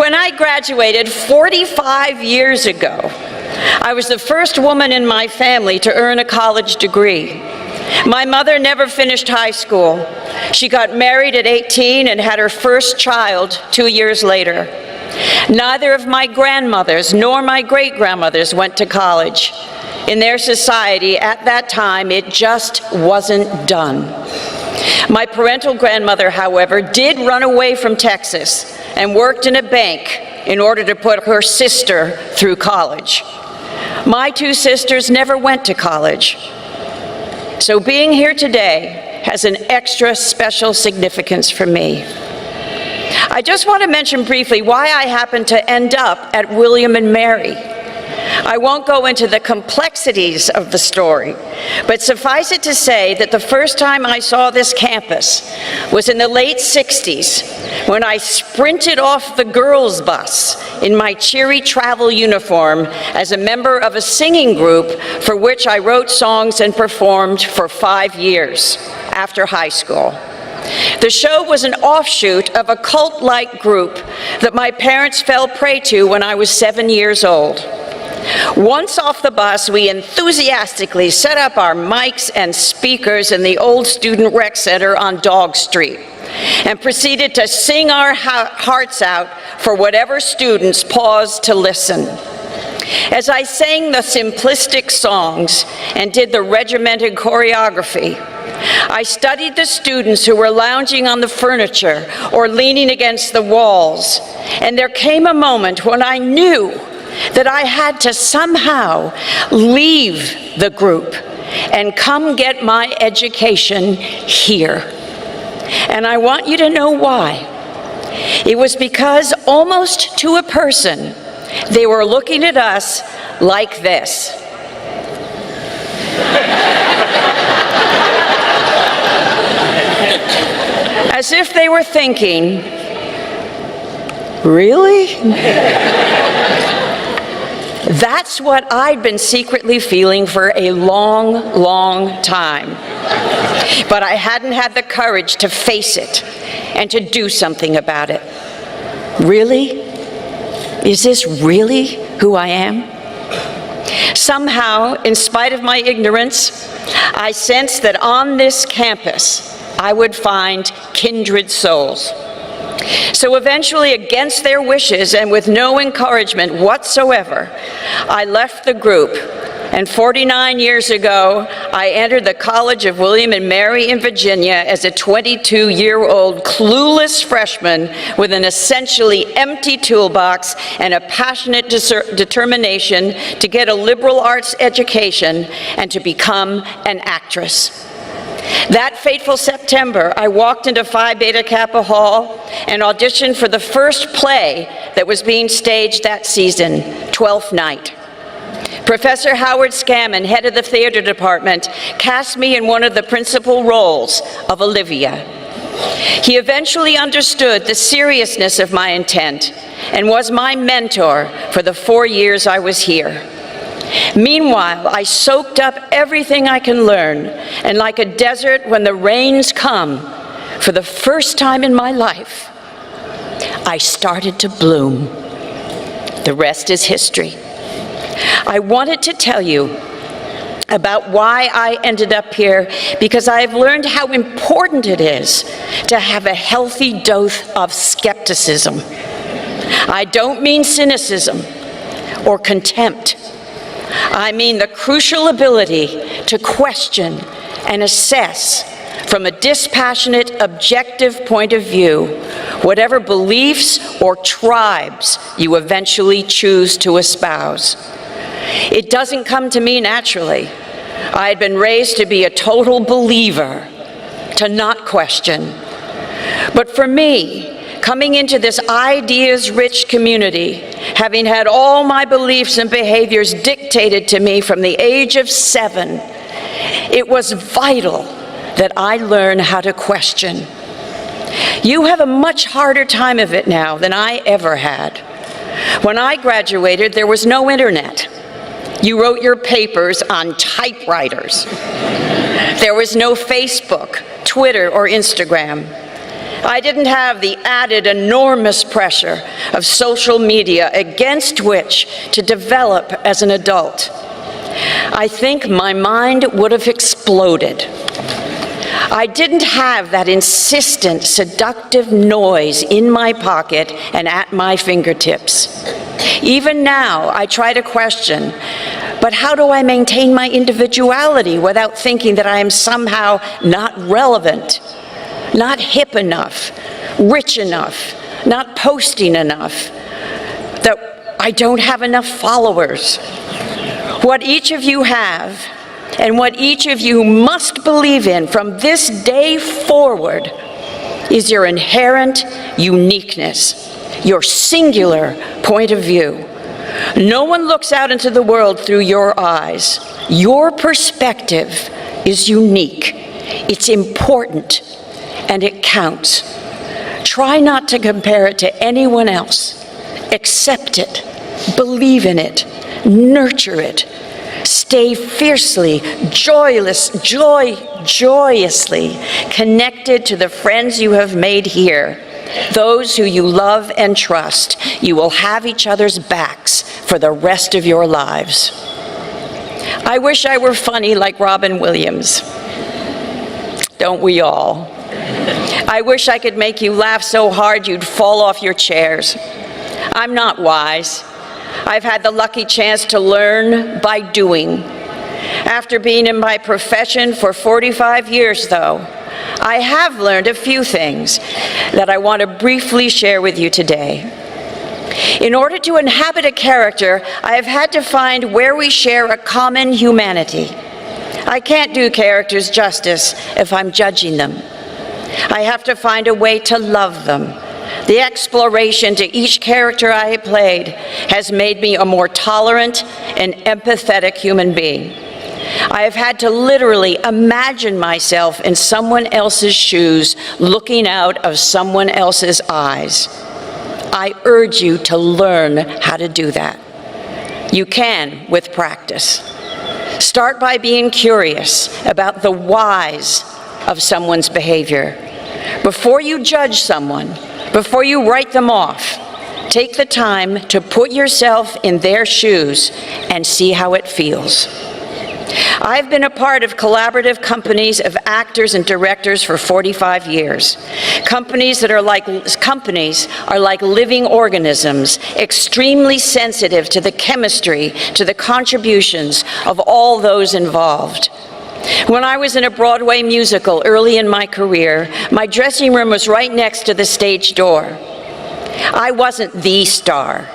When I graduated 45 years ago, I was the first woman in my family to earn a college degree. My mother never finished high school. She got married at 18 and had her first child 2 years later. Neither of my grandmothers nor my great-grandmothers went to college. In their society at that time, it just wasn't done. My parental grandmother, however, did run away from Texas and worked in a bank in order to put her sister through college. My two sisters never went to college. So being here today has an extra special significance for me. I just want to mention briefly why I happened to end up at William & Mary. I won't go into the complexities of the story, but suffice it to say that the first time I saw this campus was in the late 60s when I sprinted off the girls' bus in my cheery travel uniform as a member of a singing group for which I wrote songs and performed for 5 years after high school. The show was an offshoot of a cult-like group that my parents fell prey to when I was 7 years old. Once off the bus, we enthusiastically set up our mics and speakers in the old Student Rec Center on Dog Street and proceeded to sing our hearts out for whatever students paused to listen. As I sang the simplistic songs and did the regimented choreography, I studied the students who were lounging on the furniture or leaning against the walls, and there came a moment when I knew that I had to somehow leave the group and come get my education here. And I want you to know why. It was because, almost to a person, they were looking at us like this. As if they were thinking, really? That's what I'd been secretly feeling for a long, long time. But I hadn't had the courage to face it and to do something about it. Really? Is this really who I am? Somehow, in spite of my ignorance, I sensed that on this campus, I would find kindred souls. So eventually, against their wishes and with no encouragement whatsoever, I left the group, and 49 years ago, I entered the College of William & Mary in Virginia as a 22-year-old clueless freshman with an essentially empty toolbox and a passionate determination to get a liberal arts education and to become an actress. That fateful September, I walked into Phi Beta Kappa Hall and auditioned for the first play that was being staged that season, Twelfth Night. Professor Howard Scammon, head of the theater department, cast me in one of the principal roles of Olivia. He eventually understood the seriousness of my intent and was my mentor for the 4 years I was here. Meanwhile, I soaked up everything I can learn, and like a desert when the rains come, for the first time in my life, I started to bloom. The rest is history. I wanted to tell you about why I ended up here because I've learned how important it is to have a healthy dose of skepticism. I don't mean cynicism or contempt. I mean the crucial ability to question and assess from a dispassionate, objective point of view whatever beliefs or tribes you eventually choose to espouse. It doesn't come to me naturally. I had been raised to be a total believer, to not question. But for me, coming into this ideas-rich community, having had all my beliefs and behaviors dictated to me from the age of 7, it was vital that I learn how to question. You have a much harder time of it now than I ever had. When I graduated, there was no internet. You wrote your papers on typewriters. There was no Facebook, Twitter, or Instagram. I didn't have the added enormous pressure of social media against which to develop as an adult. I think my mind would have exploded. I didn't have that insistent, seductive noise in my pocket and at my fingertips. Even now, I try to question, but how do I maintain my individuality without thinking that I am somehow not relevant, not hip enough, rich enough, not posting enough, that I don't have enough followers? What each of you have, and what each of you must believe in from this day forward, is your inherent uniqueness, your singular point of view. No one looks out into the world through your eyes. Your perspective is unique, it's important, and it counts. Try not to compare it to anyone else. Accept it, believe in it, nurture it. Stay fiercely, joyously connected to the friends you have made here, those who you love and trust. You will have each other's backs for the rest of your lives. I wish I were funny like Robin Williams. Don't we all? I wish I could make you laugh so hard you'd fall off your chairs. I'm not wise. I've had the lucky chance to learn by doing. After being in my profession for 45 years, though, I have learned a few things that I want to briefly share with you today. In order to inhabit a character, I have had to find where we share a common humanity. I can't do characters justice if I'm judging them. I have to find a way to love them. The exploration to each character I have played has made me a more tolerant and empathetic human being. I have had to literally imagine myself in someone else's shoes, looking out of someone else's eyes. I urge you to learn how to do that. You can with practice. Start by being curious about the whys of someone's behavior. Before you judge someone, before you write them off, take the time to put yourself in their shoes and see how it feels. I've been a part of collaborative companies of actors and directors for 45 years. Companies are like living organisms, extremely sensitive to the chemistry, to the contributions of all those involved. When I was in a Broadway musical early in my career, my dressing room was right next to the stage door. I wasn't the star,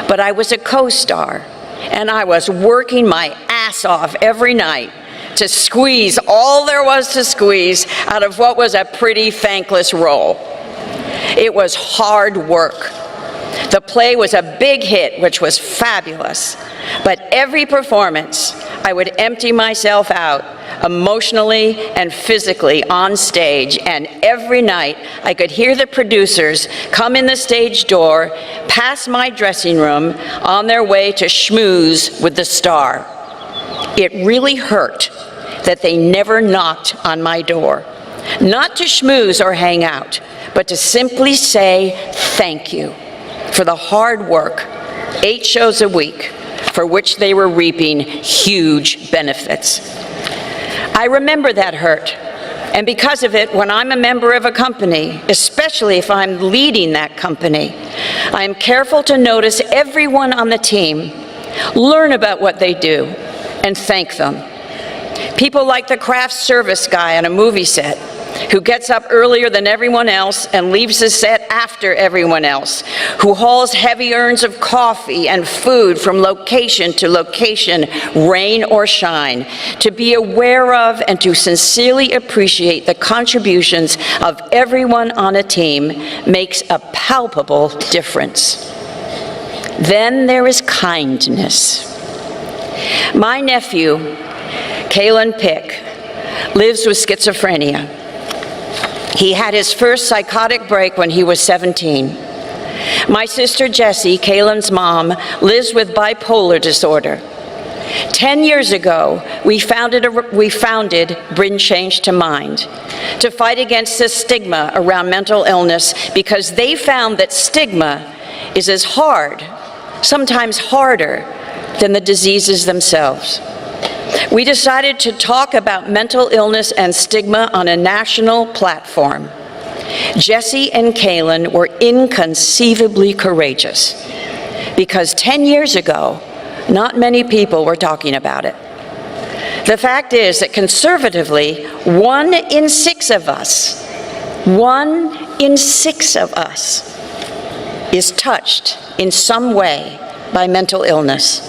but I was a co-star, and I was working my ass off every night to squeeze all there was to squeeze out of what was a pretty thankless role. It was hard work. The play was a big hit, which was fabulous, but every performance I would empty myself out emotionally and physically on stage, and every night I could hear the producers come in the stage door, past my dressing room, on their way to schmooze with the star. It really hurt that they never knocked on my door, not to schmooze or hang out, but to simply say thank you for the hard work, 8 shows a week, for which they were reaping huge benefits. I remember that hurt, and because of it, when I'm a member of a company, especially if I'm leading that company, I'm careful to notice everyone on the team, learn about what they do, and thank them. People like the craft service guy on a movie set, who gets up earlier than everyone else and leaves the set after everyone else, who hauls heavy urns of coffee and food from location to location, rain or shine. To be aware of and to sincerely appreciate the contributions of everyone on a team makes a palpable difference. Then there is kindness. My nephew, Kalen Pick, lives with schizophrenia. He had his first psychotic break when he was 17. My sister Jessie, Kalen's mom, lives with bipolar disorder. 10 years ago, we founded Bring Change to Mind to fight against the stigma around mental illness, because they found that stigma is as hard, sometimes harder, than the diseases themselves. We decided to talk about mental illness and stigma on a national platform. Jesse and Kaylin were inconceivably courageous, because 10 years ago, not many people were talking about it. The fact is that conservatively, 1 in 6 of us is touched in some way by mental illness.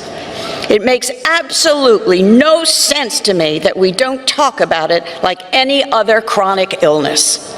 It makes absolutely no sense to me that we don't talk about it like any other chronic illness.